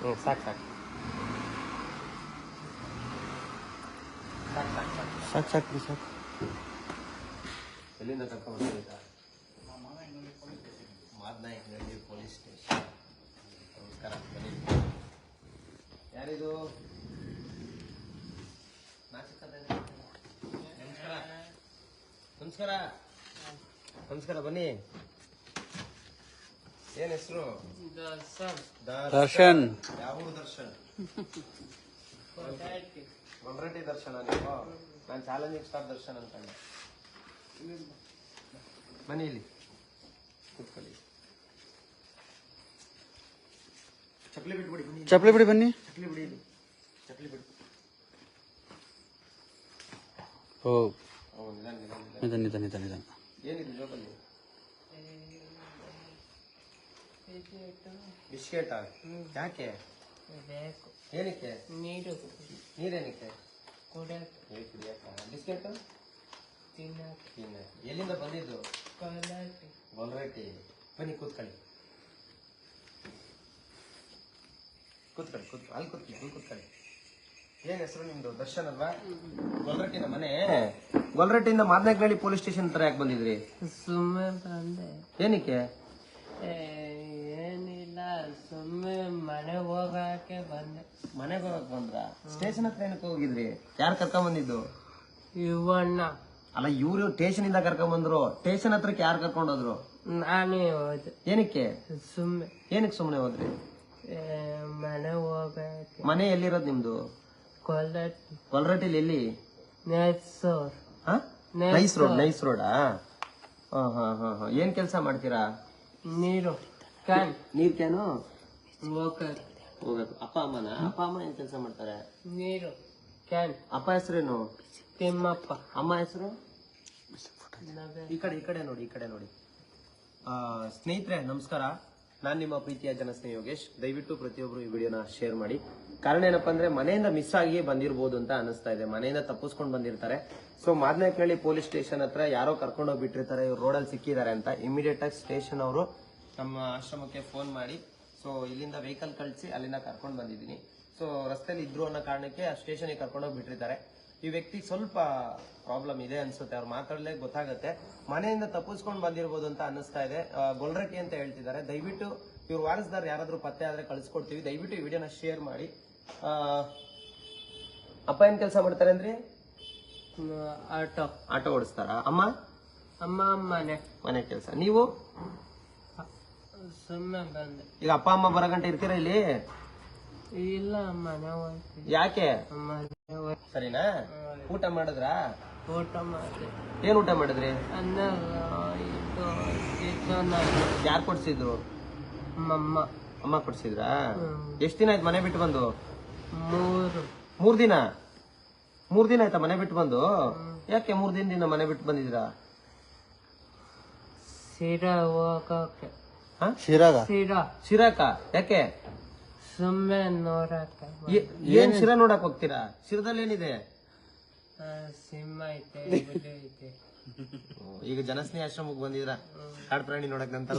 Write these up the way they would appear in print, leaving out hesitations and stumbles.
ಸಾಕು ಸಾಕು ಸಾಕು ಸಾಕು ಸಾಕು ಸಾಕು ಸಾಕು. ಎಲ್ಲಿಂದ ಕರ್ಕೊಂಡ್ಬಂದಿದ್ದೀರಾ? Madanayakanahalli police station. ನಮಸ್ಕಾರ, ಬನ್ನಿ. ಯಾರಿದು? ನಮಸ್ಕಾರ ನಮಸ್ಕಾರ ನಮಸ್ಕಾರ, ಬನ್ನಿ. ಏನ್ ಹೆಸರು? ದರ್ಶನ್. ಯಾವ ದರ್ಶನ್? ಗೊಲ್ರಟ್ಟಿ ದರ್ಶನ ನೀವು? ನಾನು ಚಾಲೆಂಜಿಂಗ್ ಸ್ಟಾರ್ ದರ್ಶನ್ ಅನ್ಕೊಂಡೆ. ಬನ್ನಿ ಇಲ್ಲಿ ಕೂತ್ಕೊಳ್ಳಿ. ಚಪ್ಪಲಿ ಬಿಟ್ಬಿಡಿ. ಚಪ್ಪಲಿ ಬಿಡಿ, ಬನ್ನಿ. ಚಪ್ಪಲಿ ಬಿಡಿ, ಇಲ್ಲಿ ಚಪ್ಪಲಿ ಬಿಡಿ. ಓ ನಿಧಾನ ನಿಧಾನ ನಿಧಾನ ನಿಧಾನ ನಿಧಾನ. ಏನಿದೆ ಜೋಬಲ್ಲಿ? ಬಿಸ್ಕೆಟ್. ಯಾಕೆ? ಏನಕ್ಕೆ? ನೀರೇನಕ್ಕೆ? ಕುಡಿಯಕ್ಕ. ಬಿಸ್ಕೆಟ್ ಎಲ್ಲಿಂದ ಬಂದಿದ್ದು? ಗೊಲ್ರಟ್ಟಿ. ಬನ್ನಿ ಕೂತ್ಕೊಳ್ಳಿ ಕೂತ್ಕೊಳ್ಳಿ ಅಲ್ಲಿ ಕೂತ್ಕೊಳ್ಳಿ. ಏನ್ ಹೆಸರು ನಿಮ್ದು? ದರ್ಶನ್ ಅಲ್ವಾ? ಗೊಲ್ರಟ್ಟಿನ ಮನೆ? ಗೊಲ್ರಟ್ಟಿಯಿಂದ ಮಾದನಾಯಕನಹಳ್ಳಿ ಪೊಲೀಸ್ ಸ್ಟೇಷನ್ ತರ ಯಾಕೆ ಬಂದಿದ್ರಿ? ಸುಮ್ಮನೆ ಬಂದೆ. ಏನಕ್ಕೆ? ಏನಿಲ್ಲ, ಸುಮ್ಮನೆ ಮನೆಗೆ ಹೋಗಕ್ಕೆ ಬಂದೆ. ಮನೆಗೆ ಹೋಗಕ್ ಬಂದ್ರ? ಸ್ಟೇಷನ್ ಹತ್ರ ಏನಕ್ಕೆ ಹೋಗಿದ್ರಿ? ಯಾರು ಕರ್ಕೊಂಡ್ ಬಂದಿದ್ದು? ಇವಣ್ಣ. ಅಲ್ಲ, ಇವ್ರು ಸ್ಟೇಷನ್ ಇಂದ ಕರ್ಕೊಂಡ್ ಬಂದ್ರು. ಸ್ಟೇಷನ್ ಹತ್ರಕ್ಕೆ ಯಾರು ಕರ್ಕೊಂಡೋದ್ರು? ನಾನೇ ಹೋದೆ. ಏನಕ್ಕೆ? ಸುಮ್ಮನೆ. ಏನಕ್ಕೆ ಸುಮ್ನೆ ಹೋದ್ರಿ? ಮನೆ ಹೋಗಕ್ಕೆ. ಮನೆ ಎಲ್ಲಿರೋದು ನಿಮ್ದು? ಗೊಲ್ರಟ್ಟಿಲಿ ಎಲ್ಲಿ? ನೈಸ್ ರೋಡಾ? ಏನ್ ಕೆಲಸ ಮಾಡ್ತೀರಾ? ನೀರು ಕ್ಯಾನ್. ನೀರ್ ಕ್ಯಾನು ಹೋಗಕ್ಕೆ. ಅಪ್ಪ ಅಮ್ಮನ? ಅಪ್ಪ ಅಮ್ಮ ಏನ್ ಕೆಲಸ ಮಾಡ್ತಾರೆ? ನೀರು ಕ್ಯಾನ್. ಅಪ್ಪ ಹೆಸರೇನು? ತಿಮ್ಮಪ್ಪ. ಅಮ್ಮ ಹೆಸರು? ಈ ಕಡೆ ನೋಡಿ. ಸ್ನೇಹಿತರೆ ನಮಸ್ಕಾರ, ನಾನು ನಿಮ್ಮ ಪ್ರೀತಿಯ ಜನಸ್ನೇಹಿ ಯೋಗೇಶ್. ದಯವಿಟ್ಟು ಪ್ರತಿಯೊಬ್ಬರು ಈ ವಿಡಿಯೋನ ಶೇರ್ ಮಾಡಿ. ಕಾರಣ ಏನಪ್ಪಾ ಅಂದ್ರೆ, ಮನೆಯಿಂದ ಮಿಸ್ ಆಗಿ ಬಂದಿರಬಹುದು ಅಂತ ಅನಿಸ್ತಾ ಇದೆ. ಮನೆಯಿಂದ ತಪ್ಪಿಸ್ಕೊಂಡು ಬಂದಿರ್ತಾರೆ. ಸೊ ಮಾದನಾಯಕನಹಳ್ಳಿ ಪೊಲೀಸ್ ಸ್ಟೇಷನ್ ಹತ್ರ ಯಾರೋ ಕರ್ಕೊಂಡು ಹೋಗ್ಬಿಟ್ಟಿರ್ತಾರೆ, ಇವ್ರು ರೋಡಲ್ಲಿ ಸಿಕ್ಕಿದ್ದಾರೆ ಅಂತ. ಇಮಿಡಿಯೇಟ್ ಆಗಿ ಸ್ಟೇಷನ್ ಅವರು ನಮ್ಮ ಆಶ್ರಮಕ್ಕೆ ಫೋನ್ ಮಾಡಿ, ಸೊ ಇಲ್ಲಿಂದ ವೆಹಿಕಲ್ ಕಳಿಸಿ ಅಲ್ಲಿಂದ ಕರ್ಕೊಂಡು ಬಂದಿದ್ದೀನಿ. ಸೊ ರಸ್ತೆಯಲ್ಲಿ ಇದ್ರು ಅನ್ನೋ ಕಾರಣಕ್ಕೆ ಆ ಸ್ಟೇಷನ್ಗೆ ಕರ್ಕೊಂಡು ಹೋಗ್ಬಿಟ್ಟಿರ್ತಾರೆ. ಈ ವ್ಯಕ್ತಿ ಸ್ವಲ್ಪ ಪ್ರಾಬ್ಲಮ್ ಇದೆ ಅನ್ಸುತ್ತೆ, ಅವ್ರು ಮಾತಾಡಲೇ ಗೊತ್ತಾಗುತ್ತೆ. ಮನೆಯಿಂದ ತಪ್ಪಿಸ್ಕೊಂಡು ಬಂದಿರಬಹುದು ಅಂತ ಅನ್ನಿಸ್ತಾ ಇದೆ. ಗೊಲ್ರಟ್ಟಿ ಅಂತ ಹೇಳ್ತಿದ್ದಾರೆ. ದಯವಿಟ್ಟು ಇವ್ರು ವಾರಸ್ದಾರ ಯಾರಾದ್ರೂ ಪತ್ತೆ ಆದ್ರೆ ಕಳಿಸ್ಕೊಡ್ತೀವಿ. ದಯವಿಟ್ಟು ಈ ವಿಡಿಯೋನ ಶೇರ್ ಮಾಡಿ. ಅಪ್ಪ ಏನ್ ಕೆಲಸ ಮಾಡ್ತಾರೆ ಅಂದ್ರಿ? ಆಟೋ ಓಡಿಸ್ತಾರ? ಅಮ್ಮ ಮನೆ ಕೆಲಸ. ನೀವು? ಸುಮ್ಮನೆ ಬಂದೆ. ಈಗ ಅಪ್ಪ ಅಮ್ಮ ಬರಗಂಟೆ ಇರ್ತೀರಾ ಇಲ್ಲಿ? ಇಲ್ಲ, ಮನೆ ಹೋಗ್ತೀನಿ. ಯಾಕೆ? ಸರಿನಾ? ಊಟ ಮಾಡಿದ್ರಾ? ಊಟ ಮಾಡಿದೆ. ಏನ್ ಊಟ ಮಾಡಿದ್ರಿ? ಅನ್ನ. ಯಾರು ಕೊಡ್ಸಿದ್ರು? ಅಮ್ಮ ಕೊಡ್ಸಿದ್ರಾ? ಎಷ್ಟ್ ದಿನ ಆಯ್ತು ಮನೆ ಬಿಟ್ಟು ಬಂದು? 3 ದಿನ. 3 ದಿನ ಆಯ್ತಾ ಮನೆ ಬಿಟ್ಟು ಬಂದು? ಯಾಕೆ 3 ದಿನದಿಂದ ಮನೆ ಬಿಟ್ಟು ಬಂದಿದ್ದೀರಾ? ಶಿರಾಕ? ಯಾಕೆ? ಸುಮ್ಮನೆ ನೋಡಕ್ಕ. ಏನ್ ಶಿರಾ ನೋಡಕ್ ಹೋಗ್ತೀರಾ? ಶಿರದಲ್ಲಿ ಏನಿದೆ? ಸಿಂಹ ಐತೆ, ಐತೆ. ಈಗ ಜನಸ್ನೇಹಿ ಆಶ್ರಮಕ್ಕೆ ಬಂದಿದ್ರ ಕಾಡು ಪ್ರಾಣಿ ನೋಡಕ್ ನಂತರ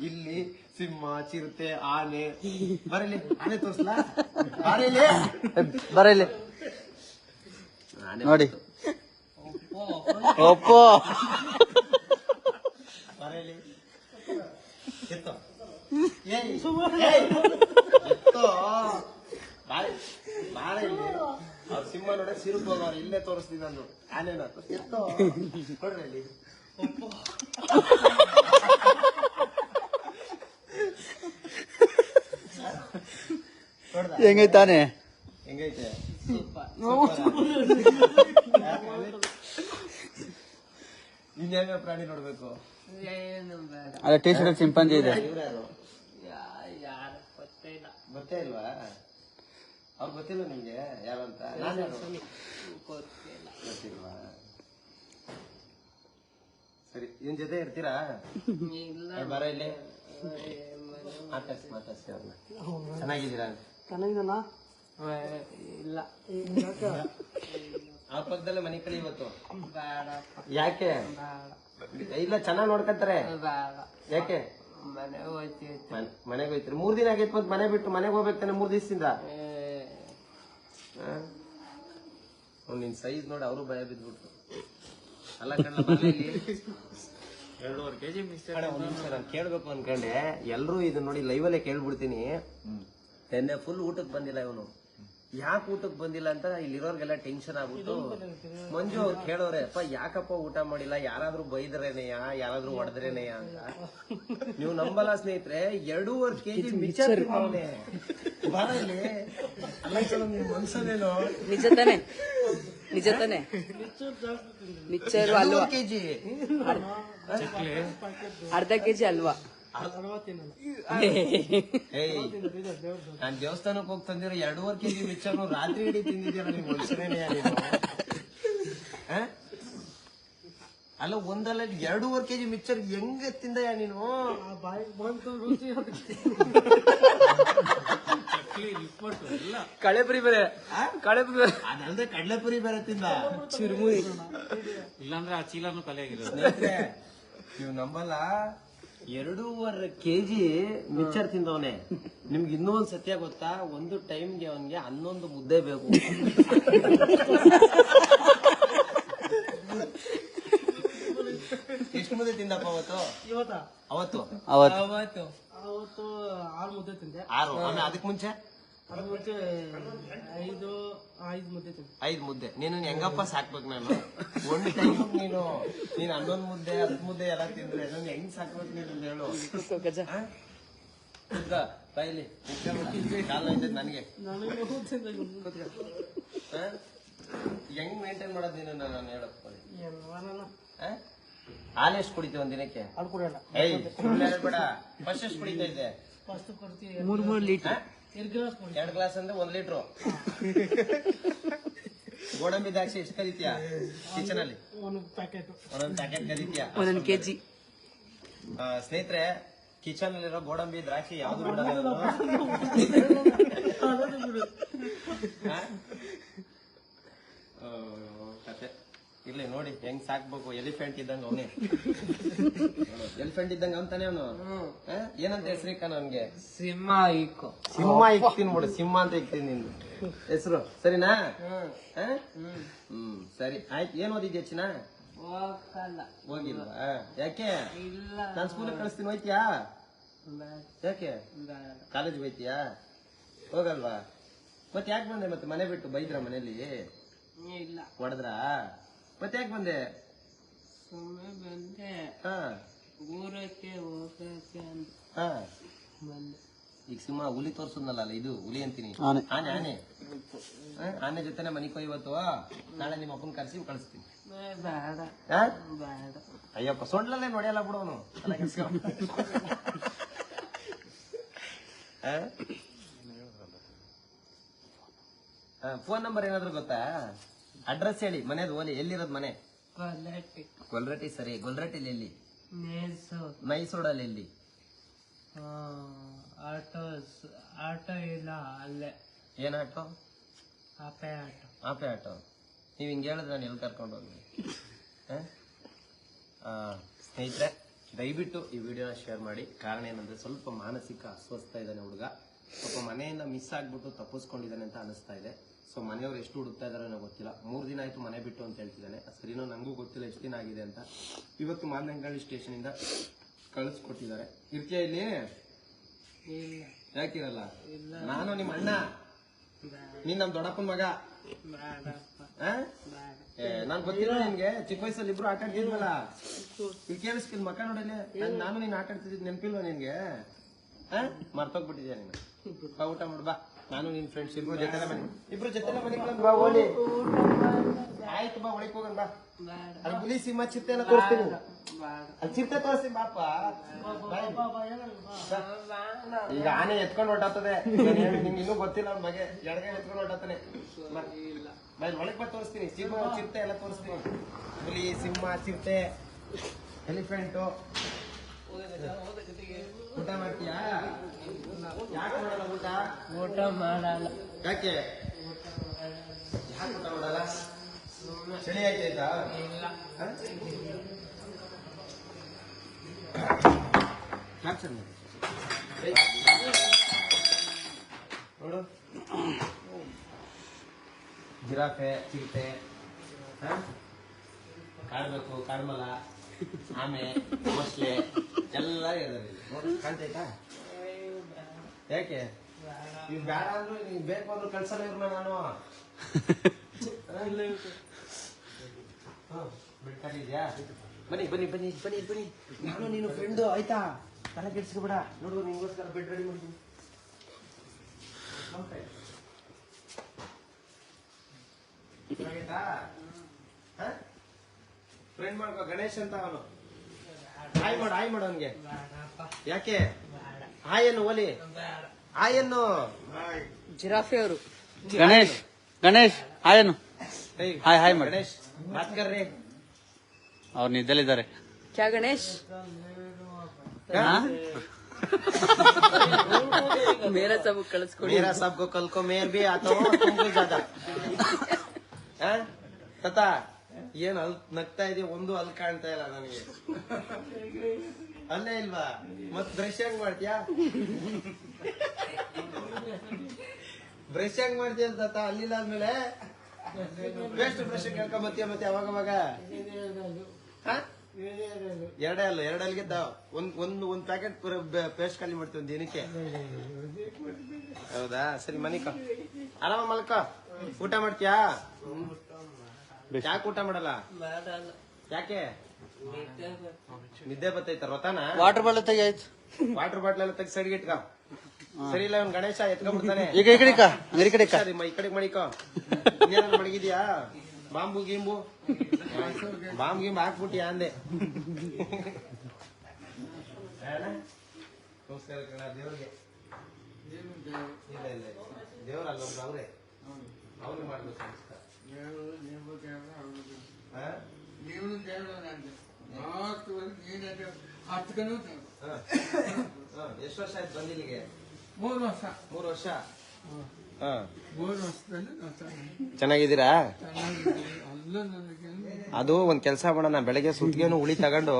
ಇಲ್ಲಿ ಸಿಂಹ, ಚಿರತೆ, ಆನೆ. ಬರಲಿ, ಆನೆ ತೋರ್ಸ್ಲಾ? ಬರಲಿ ನೋಡಿ. ಒಪ್ಪೋ ಬರಲಿ. ಎತ್ತೋ ಬಾಳ ಇಲ್ಲಿ. ಅವ್ರ ಸಿಂಹ ನೋಡಕ್ ಸಿರುಪ್ ಹೋಗೋರು. ಇಲ್ಲೇ ತೋರಿಸ್ತೀನಿ ನಾನು ಆನೆನ. ಎತ್ತೋ ನೋಡ್ರಿ ಅಲ್ಲಿ. ಹೆಂಗೈತಾನೆ? ಹೆಂಗೈತೆ? ಇನ್ಯಾವ ಪ್ರಾಣಿ ನೋಡ್ಬೇಕು? ಅಲ್ಲ, ಟಿ ಶರ್ಟ್ ಚಿಂಪಾಂಜಿ ಇದೆ. ಗೊತ್ತೇ ಇಲ್ವಾ? ಅವ್ರು ಗೊತ್ತಿಲ್ಲ ನಿಮ್ಗೆ ಯಾರಂತ? ಗೊತ್ತಿಲ್ವಾ? ಸರಿ, ಇನ್ ಜೊತೆ ಇರ್ತೀರಾ? ಬರ ಇಲ್ಲಿ. ಮಾತಾಡ್ಸಿ ಅವ್ರನ್ನ. ಚೆನ್ನಾಗಿದ್ದೀರಾ? ಇಲ್ಲ. ಅವ್ರ ಪಕ್ಕದಲ್ಲೇ ಮನೆ ಕಳಿ ಇವತ್ತು. ಯಾಕೆ? ಇಲ್ಲ, ಚೆನ್ನಾಗ್ ನೋಡ್ಕಂತಾರೆ. ಯಾಕೆ? ಮನೆಗೆ ಹೋಗ್ತಿತ್ತು. ಮನೆಗೆ ಹೋಯ್ತ್ರಿ 3 ದಿನ ಆಗೈತ್ ಮತ್ ಮನೆ ಬಿಟ್ಟು ಮನೆಗೆ ಹೋಗ್ಬೇಕು ತಾನೆ 3 ದಿವಸದಿಂದ. ನಿನ್ ಸೈಜ್ ನೋಡಿ ಅವರು ಭಯ ಬಿದ್ಬಿಟ್ರು. ಅಲ್ಲ ಕಣ್ಣ ಮನೇಲಿ 2.5 kg ಮಿಕ್ಸರ್. ಒಂದ್ ನಿಮಿಷ ನಾನು ಕೇಳ್ಬೇಕು ಅನ್ಕೊಂಡೆ. ಎಲ್ರು ಇದನ್ನ ನೋಡಿ ಲೈವಲ್ಲೇ ಕೇಳ್ಬಿಡ್ತೀನಿ. ನಿನ್ನೆ ಫುಲ್ ಊಟಕ್ಕೆ ಬಂದಿಲ್ಲ ಇವನು. ಯಾಕೆ ಊಟಕ್ಕೆ ಬಂದಿಲ್ಲ ಅಂತ ಇಲ್ಲಿರೋರ್ಗೆಲ್ಲ ಟೆನ್ಷನ್ ಆಗ್ಬಿಟ್ಟು ಮಂಜು ಅವ್ರು ಕೇಳೋರೆ, ಅಪ್ಪ ಯಾಕಪ್ಪ ಊಟ ಮಾಡಿಲ್ಲ, ಯಾರಾದ್ರೂ ಬೈದ್ರೇನೆಯಾ, ಯಾರಾದ್ರೂ ಹೊಡೆದ್ರೇನೆಯ ಅಂತ. ನೀವು ನಂಬಲ್ಲ ಸ್ನೇಹಿತರೆ, 2.5 kg ಮಿಕ್ಸರ್ ಬಾರ ಇಲ್ಲಿ ಮನ್ಸನೇನೋ ನಿಜ ತಾನೆ ಮಿಕ್ಸರ್ ಅಲ್ವಾ, ಕೆಜಿ ಅರ್ಧ ಕೆಜಿ ಅಲ್ವಾ. ನಾನ್ ದೇವಸ್ಥಾನಕ್ಕೆ ಹೋಗಿ ತಂದಿರೋ 2.5 kg ಮಿಕ್ಸರ್ ರಾತ್ರಿ ಇಡೀ ತಿಂದಿದ್ದೀರ ನೀವು. ಮನುಷ್ಯನೇನೆಯಾ ನೀನು? ಅಲ್ಲ ಒಂದಲ್ಲ 2.5 kg ಮಿಕ್ಸರ್ ಹೆಂಗ ತಿಂದಯ್ಯ ನೀನು? ಕಳೆಪುರಿ ಬೇರೆ ಅದಲ್ದೆ ಕಡ್ಲೆಪುರಿ ಬೇರೆ ತಿಂದ. ಚುರುಮುರಿ ಇಲ್ಲಾಂದ್ರೆ ಆ ಚೀಲನು ಕಲೆಯಾಗಿರೋದು. ಸ್ನೇಹಿತರೆ, ನೀವು ನಂಬಲ್ಲ, 2.5 kg ಮಿಕ್ಸರ್ ತಿಂದವನೆ. ನಿಮ್ಗೆ ಇನ್ನೂ ಒಂದ್ ಸತ್ಯ ಗೊತ್ತಾ? ಒಂದು ಟೈಮ್ಗೆ ಅವನ್ಗೆ 11 ಮುದ್ದೆ ಬೇಕು. ಎಷ್ಟು ಮುದ್ದೆ ತಿಂದಪ್ಪ ಅವತ್ತು? ಅವತ್ತು 6 ಮುದ್ದೆ ತಿಂದೆ. 6. ಆಮೇಲೆ ಅದಕ್ ಮುಂಚೆ ಅದ್ರ ಮುಂಚೆ 5 ಮುದ್ದೆ ತಿಂದೆ. 5 ಮುದ್ದೆ. ನೀನು ಹೆಂಗಪ್ಪ ಸಾಕ್ಬೇಕು ನಾನು? ಒಂದ್ ಟೈಮ್ ನೀನು 11 ಮುದ್ದೆ 10 ಮುದ್ದೆ ಎಲ್ಲ ತಿಂದ್ರೆ ನಾನು ಹೆಂಗ್ ಸಾಕ್ಬೇಕು ನೀನು ಹೇಳು? ಗಜ ಬಾಯಿಲಿ ಕಾಲ ಐತೆ ನನಗೆ. ಹೆಂಗ್ ಮೇಂಟೈನ್ ಮಾಡೋದು ನೀನು? ನಾನು ಹೇಳಪ್ಪ. ಹಾಲು ಎಷ್ಟು ಕುಡಿತೀವಿ ಒಂದ್ ದಿನಕ್ಕೆ? ಏಯ್ ಸುಮ್ಮನೆ ಹೇಳ್ಬೇಡ. ಫಸ್ಟ್ ಎಷ್ಟು ಕುಡಿತಾ ಇದ್ದೆ? 3 ಲೀಟರ್. 2 ಗ್ಲಾಸ್ ಅಂದ್ರೆ 1 ಲೀಟ್ರು. ಗೋಡಂಬಿ ದ್ರಾಕ್ಷಿ ಎಷ್ಟು ಕದೀತೀಯ ಕಿಚನ್ ಅಲ್ಲಿ? ಒಂದೊಂದು ಪ್ಯಾಕೆಟ್ ಕದೀತೀಯ? 1 ಕೆಜಿ. ಸ್ನೇಹಿತರೆ, ಕಿಚನ್ ಅಲ್ಲಿರೋ ಗೋಡಂಬಿ ದ್ರಾಕ್ಷಿ ಯಾವ್ದು ಬಿಡಲ್ಲ. ಕತೆ ಇರ್ಲಿ ನೋಡಿ ಹೆಂಗ್ ಸಾಕ್ಬೇಕು. ಎಲಿಫೆಂಟ್ ಇದ್ದಂಗ ಅವನೇ. ಎಲಿಫೆಂಟ್ ಇದ್ದಂಗ ಅಂತಾನೆ ಅವನು. ಏನಂತ ಹೆಸರಿಕ್ಕ ನನ್ಗೆ? ಸಿಂಹ ಇಕ್ಕು. ಸಿಂಹ ಇಕ್ತೀನಿ ಬಿಡು. ಸಿಂಹ ಅಂತ ಇಕ್ತೀನಿ ನಿಂದು ಹೆಸರು. ಸರಿನಾ? ಸರಿ ಆಯ್ತು. ಏನ್ ಓದಿದ್ಯಾ ಚಿನ್ನ? ಹೋಗಿಲ್ವಾ? ಯಾಕೆ? ಇಲ್ಲ, ನಾನ್ ಸ್ಕೂಲಿಗೆ ಕಳಿಸ್ತೀನಿ, ಹೋಯ್ತಿಯಾ? ಯಾಕೆ? ಕಾಲೇಜ್ ಹೋಯ್ತಿಯಾ? ಹೋಗಲ್ವಾ? ಮತ್ತೆ ಯಾಕೆ ಬಂದೆ? ಮತ್ತೆ ಮನೆ ಬಿಟ್ಟು ಬೈದ್ರ ಮನೇಲಿ? ಇಲ್ಲ, ಹೊಡೆದ್ರ? ಮತ್ತೆ ಯಾಕೆ ಬಂದೆ? ಸುಮ್ಮನೆ ಬಂದೆ. ಹಾ ಊರಕ್ಕೆ ಹೋಗಕ್ಕೆ ಅಂತ ಹಾ. ಬಂದೆ. ಈಗ ಸಿಂಹ ಹುಲಿ ತೋರ್ಸುದ್ನಲ್ಲ, ಅಲ್ಲ ಇದು ಹುಲಿ ಅಂತೀನಿ. ಆನೆ. ಆನೆ ಆನೆ ಆನೆ ಜೊತೆನೆ ಮನಿಕೋ ಇವತ್ತು. ನಾಳೆ ನಿಮ್ಮ ಅಪ್ಪನ ಕರ್ಸಿ ಕಳಿಸ್ತೀನಿ. ಬೇಡ ಹಾ? ಬೇಡ. ಅಯ್ಯಪ್ಪ ಸೊಂಡ್ಲಲ್ಲೇ ನೋಡಿಯಲ್ಲ ಬಿಡೋನು. ಫೋನ್ ನಂಬರ್ ಏನಾದ್ರು ಗೊತ್ತಾ? ಅಡ್ರೆಸ್ ಹೇಳಿ, ಮನೇದು ಓಲಿ. ಎಲ್ಲಿರೋದು ಮನೆ? ಗೊಲ್ರಟ್ಟಿ. ಸರಿ, ಗೊಲ್ರಟ್ಟಿಲಿ ಎಲ್ಲಿ? ಮೈಸೂರಲ್ಲಿ ಎಲ್ಲಿ? ಆಟೋ ಇಲ್ಲ ಅಲ್ಲೇ. ಏನ್ auto? Ape auto. Ape auto. ನೀವ್ ಹಿಂಗೆ ಹೇಳಿದ್ರೆ ನಾನು ಎಲ್ಲಿ ಕರ್ಕೊಂಡು ಹೋಗ್ಲಿ? ಸ್ನೇಹಿತರೆ, ದಯವಿಟ್ಟು ಈ ವಿಡಿಯೋನ ಶೇರ್ ಮಾಡಿ. ಕಾರಣ ಏನಂದ್ರೆ ಸ್ವಲ್ಪ ಮಾನಸಿಕ ಅಸ್ವಸ್ಥ ಇದ್ದಾನೆ ಹುಡುಗ. ಸ್ವಲ್ಪ ಮನೆಯಿಂದ ಮಿಸ್ ಆಗ್ಬಿಟ್ಟು ತಪ್ಪಿಸ್ಕೊಂಡಿದ್ದಾನೆ ಅಂತ ಅನಿಸ್ತಾ ಇದೆ. ಸೊ ಮನೆಯವ್ರು ಎಷ್ಟು ಹುಡುಕ್ತಾ ಇದಾರೆ ನನಗೆ ಗೊತ್ತಿಲ್ಲ. 3 ದಿನ ಆಯ್ತು ಮನೆ ಬಿಟ್ಟು ಅಂತ ಹೇಳ್ತಿದ್ದಾನೆ. ಸರಿನೋ ನಂಗೂ ಗೊತ್ತಿಲ್ಲ ಎಷ್ಟು ದಿನ ಆಗಿದೆ ಅಂತ. ಇವತ್ತು ಮಾದನಹಳ್ಳಿ ಸ್ಟೇಷನ್ ಇಂದ ಕಳಿಸ್ಕೊಟ್ಟಿದ್ದಾರೆ. ಇರ್ತೀಯ ಇಲ್ಲಿ? ಇಲ್ಲ, ಯಾಕಿರಲ್ಲ? ನಾನು ನಿಮ್ಮ ಅಣ್ಣ, ನೀನ್ ನಮ್ ದೊಡ್ಡಪ್ಪನ ಮಗ. ಬೇಡಪ್ಪ, ನಾನ್ ಗೊತ್ತಿಲ್ಲ ನಿನ್ಗೆ? ಚಿಕ್ಕ ವಯಸ್ಸಲ್ಲಿ ಇಬ್ರು ಆಟ ಆಡ್ತಿದ್ವಲ್ಲ, ಈಗ ಕೇಳಿಸ್ಕಿಲ್ ಮಕ್ಕ ನೋಡಲಿ. ನಾನು ನೀನ್ ಆಟ ಆಡ್ತಿದ್ ನೆನಪಿಲ್ವಾ ನಿನ್ಗೆ? ಮರ್ತೋಗ್ಬಿಟ್ಟಿದ್ಯಾ ನೀನು? ಬಾ ಊಟ ಮಾಡು ಬಾ. ನಾನು ನಿನ್ ಫ್ರೆಂಡ್ಸ್ ಇಬ್ರು ಜೊತೆ ಮನೆ ಬಾ. ಓಲಿ ಆಯ್ತು, ಬಾ ಒಳಗೆ ಹೋಗೋಣ ಬಾ. ಅಲ್ಲಿ ಹುಲಿ ಸಿಂಹ ಚಿರತೆ ಎಲ್ಲ ತೋರಿಸ್ತೀನಿ. ಅಲ್ಲಿ ಚಿರತೆ ತೋರಿಸ್ತೀನಿ ಬಾಪ. ಈಗ ಆನೆ ಎತ್ಕೊಂಡು ಹೊರಟಾಗ್ತದೆ. ನಿಮ್ಗೆ ಇನ್ನೂ ಗೊತ್ತಿಲ್ಲ ಅವ್ರ ಬಗ್ಗೆ. ಎಡಗೈ ಎತ್ಕೊಂಡು ಹೊರಟಾಗ್ತಾನೆ. ಒಳಗೆ ಬಾ, ತೋರಿಸ್ತೀನಿ. ಸಿಂಹ ಚಿರತೆ ಎಲ್ಲ ತೋರಿಸ್ತೀನಿ. ಹುಲಿ, ಸಿಂಹ, ಚಿರತೆ, ಎಲಿಫೆಂಟು. ಊಟ ಮಾಡ್ತೀಯಾ? ಯಾಕೆ ಮಾಡಲ್ಲ ಊಟ? ಊಟ ಮಾಡಲ್ಲ. ಯಾಕೆ ಊಟ ಮಾಡಲ್ಲ? ಚಳಿ ಆಯ್ತಾಯ್ತಾ? ನೋಡು ಜಿರಾಫೆ ಚಿರತೆ ಕಾಡ್ಬೇಕು ಕಾಡ್ಮಲ ಆಮೆ ಮೊಸಳೆ ಎಲ್ಲ ಇದಾರೆ ನೋಡಿ ಕಾಣ್ತೈತಾ ಯಾಕೆ ಇವ್ ಬೇಡ ಅಂದ್ರು ನೀವ್ ಬೇಕು ಅಂದ್ರು ಕಳ್ಸಲ್ಲ ಇವ್ರನ್ನ ನಾನು ಬಿಡ್ಕೊಂಡಿದ್ಯಾ ಬನ್ನಿ ಬನ್ನಿ ಬನ್ನಿ ಬನ್ನಿ ಬನ್ನಿ ನಾನು ನೀನು ಫ್ರೆಂಡು ಆಯ್ತಾ ತಲೆ ಕೆಡ್ಸ್ಕೊಬೇಡ ನೋಡು ನಿಂಗೋಸ್ಕರ ಬೆಡ್ ರೆಡಿ ಮಾಡ್ತೀನಿ ಫ್ರೆಂಡ್ ಮಾಡ್ಕೋ ಗಣೇಶ್ ಅಂತ ಅವನು ಹಾಯ್ ಮಾಡು ಅವನ್ಗೆ ಯಾಕೆ ಹಾಯನ್ನು ಓಲಿ ಹಾಯನ್ನು ಜಿರಾಫೆ ಅವರು ಗಣೇಶ್ ಗಣೇಶ್ ಹಾಯನು ಹಾಯ್ ಹಾಯ್ ಮಾಡಿ ಗಣೇಶ್ ಬಾತ್ ಕರ್ರಿ ಅವ್ರು ನಿದ್ದಲಿದ್ದಾರೆ ಕ್ಯಾ ಗಣೇಶ್ ಮೇರಾ ಸಬ್ ಕಳಿಸ್ಕೊಡಿ मेरा सबको कल को मेयर भी आता हूँ तुमको ज्यादा ತತಾ ಏನ್ ನಗ್ತಾ ಇದೆಯಾ ಒಂದು ಅಲ್ಲಿ ಕಾಣ್ತಾ ಇಲ್ಲ ನನಗೆ ಅಲ್ಲೇ ಇಲ್ವಾ ಮತ್ ಬ್ರಷ್ ಹೆಂಗ್ ಮಾಡ್ತೀಯಾ ಬ್ರಷ್ ಹೆಂಗ್ ಮಾಡ್ತೀಯ ತತಾ ಅಲ್ಲಿಲ್ಲ ಅಂದ್ಮೇಲೆ ಪೇಸ್ಟ್ ಬ್ರಷ್ ಕೇಳ್ಕೊಂಬತ್ತೀಯ ಮತ್ತೆ ಅವಾಗ ಎರಡೇ ಅಲ್ಲಿಗೆ ಒಂದ್ ಪ್ಯಾಕೆಟ್ ಪೇಸ್ಟ್ ಖಾಲಿ ಮಾಡ್ತೀವಿ ಒಂದ್ ದಿನಕ್ಕೆ ಹೌದಾ ಸರಿ ಮನಿಕ ಆರಾಮ ಮಲ್ಕ ಊಟ ಮಾಡ್ತೀಯಾ ಯಾಕೆ ಊಟ ಮಾಡಲ್ಲ ಯಾಕೆ ನಿದ್ದೆ ಬರ್ತೈತ ರೊತಾನ ವಾಟರ್ ಬಾಟಲ್ ತೆಗಿ ಆಯ್ತು ವಾಟರ್ ಬಾಟ್ಲ್ ಎಲ್ಲ ತೆಗಿ ಸೈಡ್ಗೆ ಇಟ್ಕ ಸರಿ ಇಲ್ಲ ಅವ್ನ್ ಗಣೇಶ ಎತ್ಕೊಂಡ್ಬಿಡ್ತಾನೆ ಈಗ ಈ ಕಡೆ ಈ ಕಡೆ ಸರಿ ಈ ಕಡೆ ಮಣಿಕೋ ಇನ್ನೇನಾದ್ರು ಮಡಗಿದ್ಯಾ ಬಾಂಬು ಗೀಂಬು ಬಾಂಬ್ ಗೀಂಬು ಹಾಕ್ಬಿಟ್ಟಿಯಾ ಅಂದೆ ನಮಸ್ಕಾರ ಕಣ ದೇವ್ರಿಗೆ ಇಲ್ಲ ಇಲ್ಲ ದೇವ್ರಲ್ಲ ಒಬ್ರು ಅವ್ರೆ ಅವ್ರಿಗೆ ಮಾಡ್ಬೇಕು ನಮಸ್ಕಾರ ಎಷ್ಟು ವರ್ಷ ಆಯ್ತು ಬಂದಿಲ್ಲಿಗೆ 3 ವರ್ಷ ಚೆನ್ನಾಗಿದ್ದೀರಾ ಅದು ಒಂದ್ ಕೆಲ್ಸ ಮಾಡೋಣ ಬೆಳಗ್ಗೆ ಸುತ್ತಿಗೆನು ಉಳಿ ತಗೊಂಡು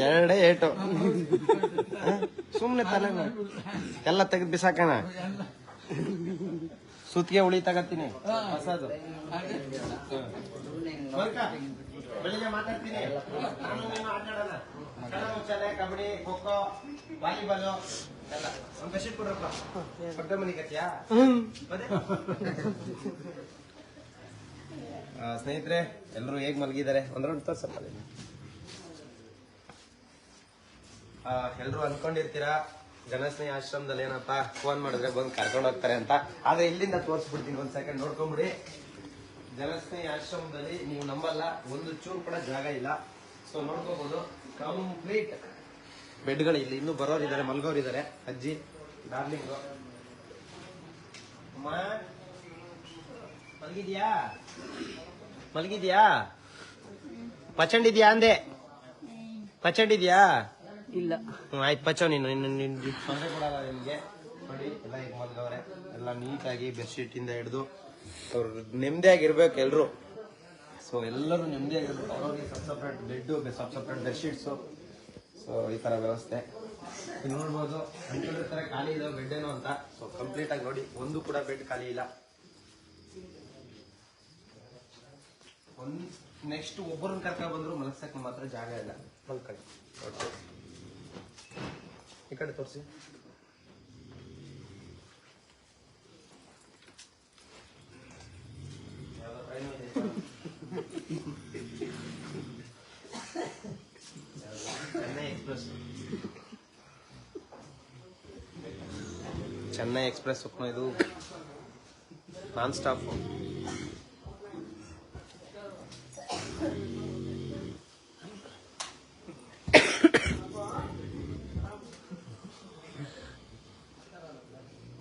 ಎರಡೇ ಏಟು ಸುಮ್ನೆ ತಲೆ ಎಲ್ಲ ತೆಗೆದು ಬಿಸಾಕಣ ಸುತ್ತಿಗೆ ಉಳಿ ತಗತ್ತೀನಿ ಹೊಸದು ಬೆಳಿಗ್ಗೆ ಮಾತಾಡ್ತೀನಿ ನಾನು ನೀನು ಆಟ ಆಡೋಣ ಮುಚ್ಚಾಲೆ ಕಬಡ್ಡಿ ಖೋಖೋ ವಾಲಿಬಾಲ್ ಎಲ್ಲ ಒಂದ್ ಬೆಡ್ಶೀಟ್ ಕೊಡ್ರಪ್ಪ ಪಕ್ಕ ಮನಿ ಕತ್ಯಾ ಸ್ನೇಹಿತರೆ ಎಲ್ಲರೂ ಹೇಗ್ ಮಲಗಿದ್ದಾರೆ ಒಂದ್ ರೌಂಡ್ ತೋರ್ಸಪ್ಪ ಎಲ್ರು ಅನ್ಕೊಂಡಿರ್ತೀರಾ ಜನಸ್ನೇಹಿ ಆಶ್ರಮದಲ್ಲಿ ಏನಪ್ಪ ಫೋನ್ ಮಾಡಿದ್ರೆ ಬಂದು ಕರ್ಕೊಂಡು ಹೋಗ್ತಾರೆ ಅಂತ ಆದ್ರೆ ಇಲ್ಲಿಂದ ತೋರಿಸ್ಬಿಡ್ತೀನಿ ಒಂದ್ ಸೆಕೆಂಡ್ ನೋಡ್ಕೊಂಬಿಡಿ ಜನಸ್ನೇಹಿ ಆಶ್ರಮದಲ್ಲಿ ನೀವು ನಂಬಲ್ಲ ಒಂದು ಚೂರು ಕೂಡ ಜಾಗ ಇಲ್ಲ ಸೊ ನೋಡ್ಕೋಬಹುದು ಕಂಪ್ಲೀಟ್ ಬೆಡ್ಗಳು ಇಲ್ಲಿ ಇನ್ನೂ ಬರೋರಿದ್ದಾರೆ ಮಲ್ಗೋರಿದ್ದಾರೆ ಅಜ್ಜಿ ಡಾರ್ಲಿಂಗ್ ಮಲಗಿದ್ಯಾ ಪಚಂಡಿದ್ಯಾ ಅಂದೆ ಪಚಂಡಿದ್ಯಾ ಇಲ್ಲ ಆಯ್ತು ಪಚವ್ ನೀನು ತೊಂದರೆ ಕೊಡಲ್ಲ ನಿಮ್ಗೆ ನೋಡಿ ಎಲ್ಲ ಈಗ ಮಲ್ಗವ್ರೆ ಎಲ್ಲ ನೀಟಾಗಿ ಬೆಡ್ಶೀಟ್ ಇಂದ ಹಿಡಿದು ಅವ್ರು ನೆಮ್ಮದಿಯಾಗಿರ್ಬೇಕು ಎಲ್ರು ಸೊ ಎಲ್ಲರೂ ನೆಮ್ಮದಿಯಾಗಿರ್ಬೇಕು ಅವ್ರಿಗೆ separate bed separate bedsheets so ಈ ತರ ವ್ಯವಸ್ಥೆ ನೋಡ್ಬೋದು ಅನ್ಕೊಂಡಿರ್ತಾರೆ ಖಾಲಿ ಇದಾವೆ ಬೆಡ್ ಏನೋ ಅಂತ ಸೊ ಕಂಪ್ಲೀಟ್ ಆಗಿ ನೋಡಿ ಒಂದು ಕೂಡ ಬೆಡ್ ಖಾಲಿ ಇಲ್ಲ ನೆಕ್ಸ್ಟ್ ಒಬ್ಬರನ್ನ ಕರ್ಕೊಂಡ್ ಬಂದ್ರು ಮಲಗ್ಸಕ್ ಮಾತ್ರ ಜಾಗ ಇಲ್ಲ ಮಲ್ಕೊಳ್ಳಿ ಈ ಕಡೆ ತೋರಿಸಿ ಚೆನ್ನೈ ಎಕ್ಸ್ಪ್ರೆಸ್ ಇದು non stop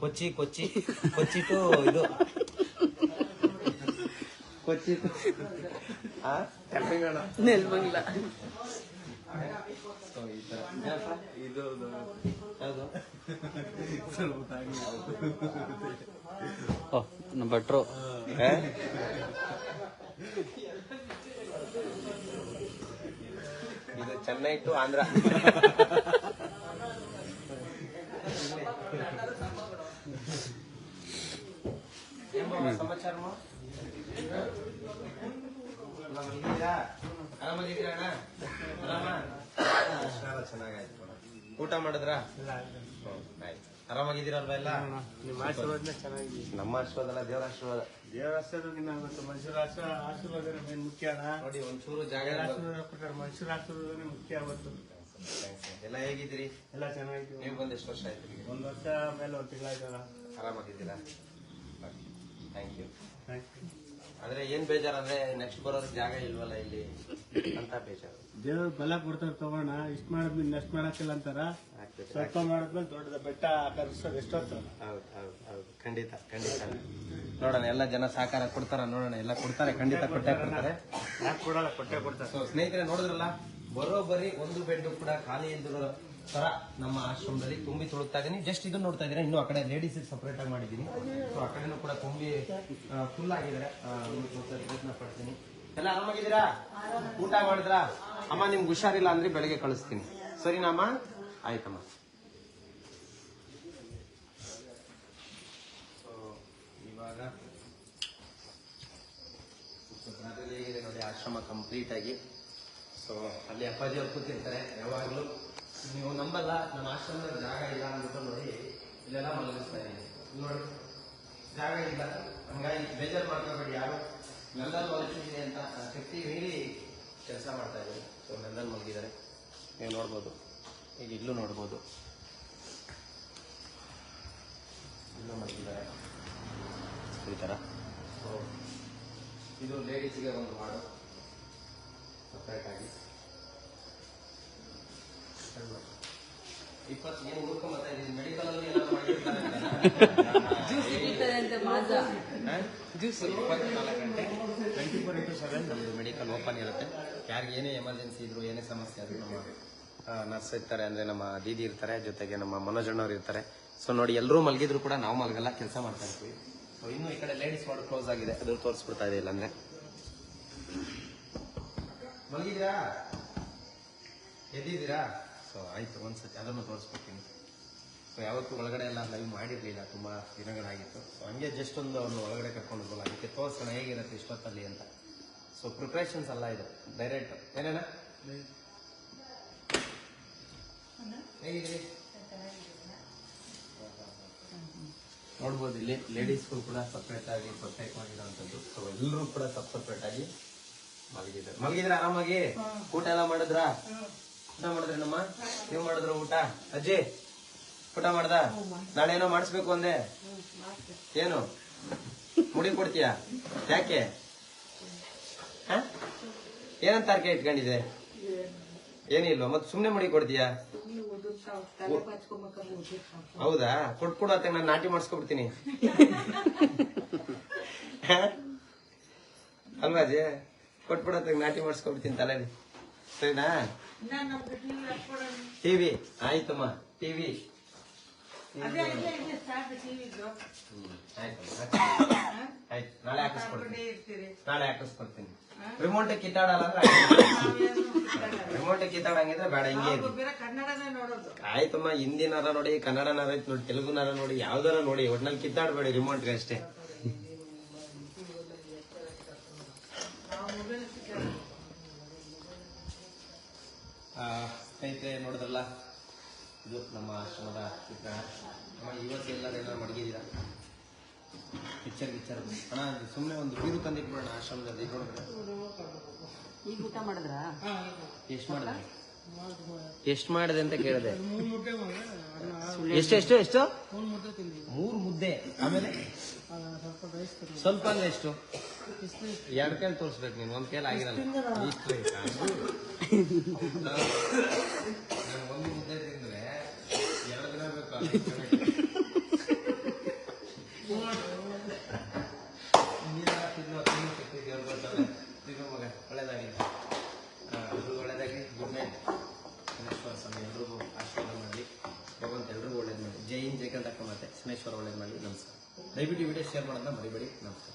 Kochi Kochi Kochi to ಇದು ಕೊಚ್ಚಿ ನೆಲ್ಮಂಗ್ಲ ಇದು ಯಾವುದು ನಮ್ಮ ಭಟ್ರು ಚೆನ್ನೈ ಟು ಆಂಧ್ರ. ಸಮಾಚಾರ ಆರಾಮಾಗಿದ್ದೀರಾ ಅಣ್ಣ? ಚೆನ್ನಾಗಾಯ್ತು. ಊಟ ಮಾಡಿದ್ರ? ಆಯ್ತು. ಆರಾಮಾಗಿದ್ದೀರಲ್ವ ಎಲ್ಲ? ನಿಮ್ಮ ಆಶೀರ್ವಾದ ಚೆನ್ನಾಗಿದೆ. ನಮ್ಮ ಆಶೀರ್ವಾದ ಅಲ್ಲ, ದೇವರ ಆಶೀರ್ವಾದ. ದೇವರ ಆಶೀರ್ವಾದ ಗೊತ್ತು, ಮನುಷ್ಯರ ಆಶೀರ್ವಾದ ಮೇನ್ ಮುಖ್ಯ ಅಣ್ಣ. ನೋಡಿ ಒಂಚೂರು ಜಾಗ ಆಶೀರ್ವಾದ ಕೊಟ್ಟರೆ ಮನುಷ್ಯರ ಆಶೀರ್ವಾದನೇ ಮುಖ್ಯ ಅವತ್ತು. ಎಲ್ಲ ಹೇಗಿದ್ದೀರಿ? ಎಲ್ಲ ಚೆನ್ನಾಗಿದ್ದೀವಿ. ನೀವು ಬಂದು ಎಷ್ಟು ವರ್ಷ ಆಯ್ತು? 1 ವರ್ಷ ಮೇಲೆ 1 ತಿಂಗಳಾಯ್ತಲ್ಲ. ಆರಾಮಾಗಿದ್ದೀರಾ? Thank you. Thank you. ಆದ್ರೆ ಏನ್ ಬೇಜಾರಂದ್ರೆ ನೆಕ್ಸ್ಟ್ ಬರೋರ್ ಜಾಗ ಇಲ್ವಲ್ಲ ಇಲ್ಲಿ ಅಂತ ಬೇಜಾರು. ದೇವ್ರ ಬಲ ಕೊಡ್ತಾರ ತಗೋಣ. ಇಷ್ಟ ಮಾಡಿದ್ಮೇಲೆ ನೆಕ್ಸ್ಟ್ ಮಾಡಕ್ಕಿಲ್ಲ ಅಂತಾರ. ಸ್ವಲ್ಪ ಮಾಡಿದ್ಮೇಲೆ ದೊಡ್ಡದ ಬೆಟ್ಟ ಕರ್ಸೋದು ಎಷ್ಟೊತ್ತು. ಹೌದು ಹೌದು ಹೌದು, ಖಂಡಿತ ಖಂಡಿತ. ನೋಡೋಣ, ಎಲ್ಲ ಜನ ಸಹಕಾರ ಕೊಡ್ತಾರ, ನೋಡೋಣ. ಎಲ್ಲ ಕೊಡ್ತಾರೆ, ಖಂಡಿತ ಕೊಟ್ಟೆ ಕೊಡ್ತಾರೆ. ಯಾಕೆ ಕೊಡಲ್ಲ, ಕೊಟ್ಟೆ ಕೊಡ್ತಾರೆ. ಸೊ ಸ್ನೇಹಿತರೆ, ನೋಡಿದ್ರಲ್ಲ, ಬರೋಬ್ಬರಿ ಒಂದು ಬೆಡ್ ಕೂಡ ಖಾಲಿ ಇಲ್ದಿರೋ ತರ ನಮ್ಮ ಆಶ್ರಮದಲ್ಲಿ ತುಂಬಿ ತುಳುಕ್ತಾ ಇದೀನಿ. ಜಸ್ಟ್ ಇದನ್ನ ನೋಡ್ತಾ ಇದ್ದೀರಾ, ಇನ್ನು ಆ ಕಡೆ ಲೇಡೀಸ್ ಸಪರೇಟ್ ಆಗಿ ಮಾಡಿದೀನಿ. ಸೊ ಆ ಕಡೆನೂ ಕೂಡ ತುಂಬಿ ಫುಲ್ ಆಗಿದ್ದಾರೆ. ಪ್ರಯತ್ನ ಪಡ್ತೀನಿ. ಎಲ್ಲ ಆರಾಮಾಗಿದ್ದೀರಾ? ಊಟ ಮಾಡಿದ್ರಾ? ಅಮ್ಮ ನಿಮ್ಗೆ ಹುಷಾರಿಲ್ಲ ಅಂದ್ರೆ ಬೆಳಗ್ಗೆ ಕಳಿಸ್ತೀನಿ, ಸರಿನಾ ಅಮ್ಮ? ಆಯ್ತಮ್ಮ. ಸೊ ಇವಾಗ ಹೇಗಿದೆ ನೋಡಿ ಆಶ್ರಮ ಕಂಪ್ಲೀಟ್ ಆಗಿ. ಸೊ ಅಲ್ಲಿ ಅಪ್ಪಾಜಿ ಅವ್ರು ಕೂತಿರ್ತಾರೆ ಯಾವಾಗಲೂ. ನೀವು ನಂಬಲ್ಲ, ನಮ್ಮ ಆಶ್ರಮದಲ್ಲಿ ಜಾಗ ಇಲ್ಲ ಅಂದ್ಬಿಟ್ಟು ನೋಡಿ ಇಲ್ಲೆಲ್ಲ ಮಲಗಿಸ್ತಾ ಇದ್ದೀನಿ. ನೋಡಿ ಜಾಗ ಇಲ್ಲ, ಹಂಗಾಗಿ ಬೇಜಾರು ಮಾಡ್ಕೋಬೇಡಿ ಯಾರು. ನೆಲದಲ್ಲಿ ಮಲಗಿಸಿದ್ದೀನಿ ಅಂತ ಶಕ್ತಿ ಮೀರಿ ಕೆಲಸ ಮಾಡ್ತಾ ಇದ್ದೀನಿ. ಸೊ ನೆಲದಲ್ಲಿ ಮಲಗಿದ್ದಾರೆ, ನೀವು ನೋಡ್ಬೋದು. ಈಗ ಇಲ್ಲೂ ನೋಡ್ಬೋದು, ಇಲ್ಲೂ ಮಲಗಿದ್ದಾರೆ ಈ ಥರ. ಸೊ ಇದು ಲೇಡೀಸ್ಗೆ ಒಂದು ವಾರ್ಡು ಸಪ್ರೇಟ್ ಆಗಿ. 20 ಏನು ಹುಡ್ಕೊಂಬತ್ತಾ ಇದ್ದೀನಿ. ಮೆಡಿಕಲ್ ಅಲ್ಲಿ ಎಲ್ಲ ಮಾಡಿರ್ತಾರೆ ಅಂತ ಮಾಜಾ. 24 ಗಂಟೆ 24/7 ನಮ್ಮದು ಮೆಡಿಕಲ್ ಓಪನ್ ಇರುತ್ತೆ. ಯಾರಿಗೆ ಏನೇ ಎಮರ್ಜೆನ್ಸಿ ಇದ್ರು, ಏನೇ ಸಮಸ್ಯೆ ಆದರೂ ನಮ್ಮ ನರ್ಸ್ ಇರ್ತಾರೆ, ಅಂದ್ರೆ ನಮ್ಮ ದೀದಿ ಇರ್ತಾರೆ, ಜೊತೆಗೆ ನಮ್ಮ ಮನೋಜಣ್ಣವ್ರು ಇರ್ತಾರೆ. ಸೊ ನೋಡಿ, ಎಲ್ಲರೂ ಮಲಗಿದ್ರು ಕೂಡ ನಾವು ಮಲಗಲ್ಲ, ಕೆಲಸ ಮಾಡ್ತಾ ಇರ್ತೀವಿ. ಸೊ ಇನ್ನು ಈ ಕಡೆ ಲೇಡೀಸ್ ವಾರ್ಡ್ ಕ್ಲೋಸ್ ಆಗಿದೆ, ಅದು ತೋರಿಸ್ಬಿಡ್ತಾ ಇದೆ. ಇಲ್ಲ ಅಂದ್ರೆ ಮಲಗಿದ್ದೀರಾ, ಎದ್ದಿದ್ದೀರಾ? ಸೊ ಆಯ್ತು, ಒಂದ್ಸತಿ ಅದನ್ನು ತೋರಿಸ್ಬಿಡ್ತೀನಿ. ಸೊ ಯಾವತ್ತೂ ಒಳಗಡೆ ಎಲ್ಲ ಲೈವ್ ಮಾಡಿರಲಿಲ್ಲ, ತುಂಬ ದಿನಗಳಾಗಿತ್ತು. ಸೊ ಹಂಗೆ ಜಸ್ಟ್ ಒಂದು ಅವ್ರನ್ನ ಒಳಗಡೆ ಕರ್ಕೊಂಡು ಹೋಗಲ್ಲ, ಅದಕ್ಕೆ ತೋರಿಸೋಣ ಹೇಗಿರುತ್ತೆ ಇಷ್ಟೊತ್ತಲ್ಲಿ ಅಂತ. ಸೊ ಪ್ರಿಪ್ರೇಷನ್ಸ್ ಎಲ್ಲ ಇದೆ ಡೈರೆಕ್ಟ್. ಏನೇನ ಹೇಗಿದ್ದೀರಿ? ನೋಡ್ಬೋದು, ಇಲ್ಲಿ ಲೇಡೀಸ್ಗೂ ಕೂಡ ಸಪ್ರೇಟ್ ಆಗಿ ಪ್ರತ್ಯೇಕವಾಗಿರೋಂಥದ್ದು. ಸೊ ಎಲ್ಲರೂ ಕೂಡ ಸಪ್ರೇಟ್ ಆಗಿ ಮಲಗಿದ್ದಾರೆ. ಮಲಗಿದ್ರೆ ಆರಾಮಾಗಿ. ಊಟ ಎಲ್ಲ ಮಾಡಿದ್ರಾ? ಊಟ ಮಾಡಿದ್ರಿ ನಮ್ಮ? ನೀವು ಮಾಡಿದ್ರ ಊಟ? ಅಜ್ಜಿ ಊಟ ಮಾಡ್ದ? ನಾಳೆ ಏನೋ ಮಾಡಿಸ್ಬೇಕು ಅಂದೆ, ಏನು ಮುಡಿ ಕೊಡ್ತೀಯಾ? ಯಾಕೆ? ಏನಂತ ಅರ್ಕೆ ಇಟ್ಕೊಂಡಿದೆ? ಏನಿಲ್ವ? ಮತ್ತೆ ಸುಮ್ನೆ ಮುಡಿ ಕೊಡ್ತೀಯಾ? ಹೌದಾ? ಕೊಟ್ಕೊಡು ಅತ್ತ, ನಾನು ನಾಟಿ ಮಾಡಿಸ್ಕೊಬಿಡ್ತೀನಿ. ಅಲ್ವಾ ಅಜ್ಜಿ? ಕೊಟ್ಬಿಡತ್ತ, ನಾಟಿ ಮಾಡಿಸ್ಕೊಬಿಡ್ತೀನಿ ತಲೆಯಲ್ಲಿ, ಸರಿನಾ? ಟಿವಿ ಆಯ್ತಮ್ಮ, ಟಿವಿ ಆಯ್ತು, ನಾಳೆ ಹಾಕಿಸ್ಕೊಡ್ತೀನಿ. ರಿಮೋಟ್ ಕಿತ್ತಾಡಲ್ಲ ಅಂದ್ರೆ ರಿಮೋಟ್ ಕಿತ್ತಾಡಂಗಿದ್ರೆ ಬೇಡ, ಹಿಂಗೆ ಆಯ್ತಮ್ಮ. ಹಿಂದಿನಾರ ನೋಡಿ, ಕನ್ನಡನಾರ ನೋಡಿ, ತೆಲುಗುನಾರ ನೋಡಿ, ಯಾವ್ದಾರ ನೋಡಿ, ಒಟ್ನಲ್ಲಿ ಕಿತ್ತಾಡ್ಬೇಡಿ ರಿಮೋಟ್ಗೆ ಅಷ್ಟೇ. ಸ್ನೇಹಿತರೆ, ನೋಡಿದ್ರಲ್ಲ, ಇದು ನಮ್ಮ ಆಶ್ರಮದ ಚಿತ್ರ. ಇವತ್ತು ಎಲ್ಲರೂ ಏನಾರು ಮಡಗಿದ್ದೀರಾ? ಪಿಕ್ಚರ್ ಅಣ್ಣ, ಸುಮ್ಮನೆ ಒಂದು ಬೀರು ತಂದಿಟ್ಬಿಡೋಣ ಆಶ್ರಮದಲ್ಲಿ. ನೋಡಿದ್ರೆ ಈಗ ಊಟ ಮಾಡಿದ್ರಾ? ಎಷ್ಟು ಮಾಡಿದೆ ಅಂತ ಕೇಳಿದೆ. ಎಷ್ಟು 3 ಮುದ್ದೆ. ಆಮೇಲೆ ಸ್ವಲ್ಪ ಅಂದ್ರೆ ಎಷ್ಟು? 2 ಕೈಲಿ ತೋರಿಸ್ಬೇಕು ನೀನು, 1 ಕೈಲಿ ಆಗಿರಲ್ಲ. ಒಂದು ಮುದ್ದೆ ತಿಂದ್ರೆ 2 ದಿನ ಬೇಕು. ಒಳ್ಳೇದಾಗಿ ಗುಡ್ ನೈಟ್. ಸ್ವಾಮಿ ಎಲ್ರಿಗೂ ಆಶೀರ್ವಾದ ಮಾಡಲಿ, ಭಗವಂತ ಎಲ್ರಿಗೂ ಒಳ್ಳೇದು ಮಾಡಿ. ಜೈ ಹಿಂದ್, ಜೈ ಕರ್ನಾಟಕ, ಮತ್ತೆ ಸ್ನೇಶ್ವರ ಒಳ್ಳೇದು ಮಾಡಲಿ. ನಮಸ್ಕಾರ. ದಯವಿಟ್ಟು ವಿಡಿಯೋ ಶೇರ್ ಮಾಡೋದನ್ನ ಮರಿಬೇಡಿ. ನಮಸ್ಕಾರ.